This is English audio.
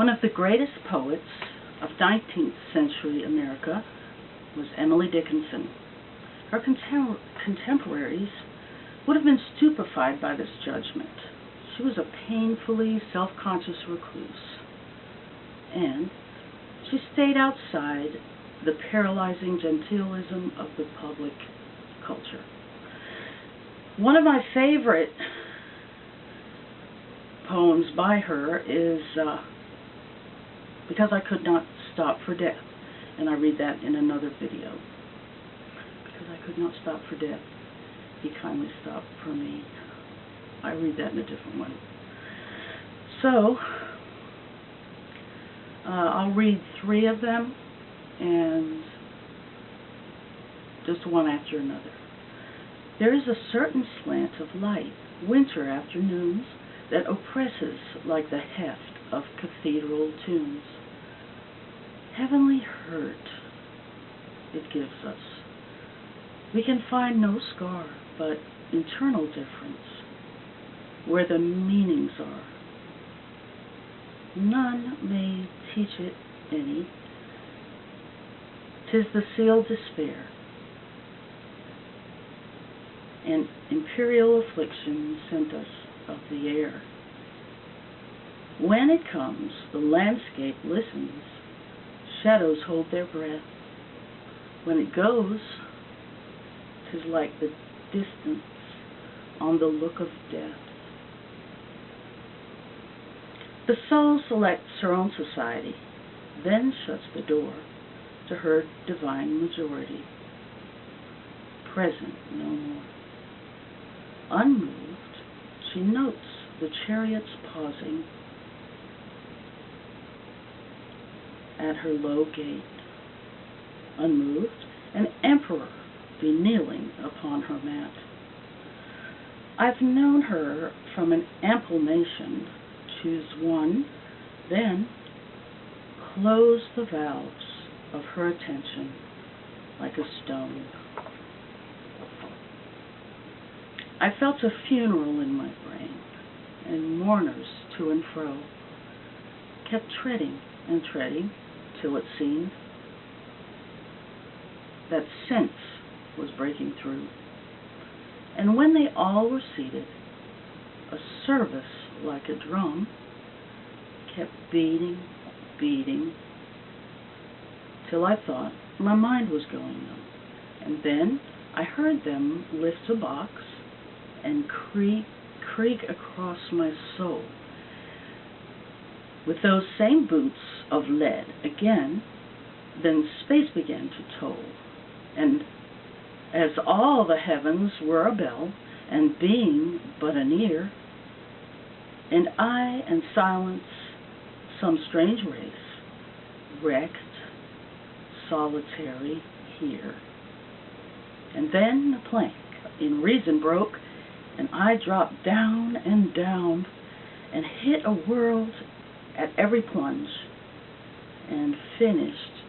One of the greatest poets of 19th century America was Emily Dickinson. Her contemporaries would have been stupefied by this judgment. She was a painfully self-conscious recluse, and she stayed outside the paralyzing genteelism of the public culture. One of my favorite poems by her is Because I Could Not Stop for Death, and I read that in another video. Because I could not stop for death, he kindly stopped for me. I read that in a different one. So, I'll read 3 of them, and just one after another. There is a certain slant of light, winter afternoons, that oppresses like the heft of cathedral tunes. Heavenly hurt it gives us. We can find no scar, but internal difference, where the meanings are. None may teach it any. 'Tis the sealed despair, and imperial affliction sent us of the air. When it comes, the landscape listens, shadows hold their breath. When it goes, 'tis like the distance on the look of death. The soul selects her own society, then shuts the door to her divine majority, present no more. Unmoved, she notes the chariots pausing at her low gate. Unmoved, an emperor be kneeling upon her mat. I've known her from an ample nation choose one, then close the valves of her attention like a stone. I felt a funeral in my brain, and mourners to and fro kept treading and treading till it seemed that sense was breaking through. And when they all were seated, a service like a drum kept beating, beating, till I thought my mind was going numb. And then I heard them lift a box and creak across my soul. With those same boots of lead again, then space began to toll, and as all the heavens were a bell, and being but an ear, and I and silence, some strange race, wrecked, solitary here. And then the plank in reason broke, and I dropped down and down, and hit a world at every plunge, and finished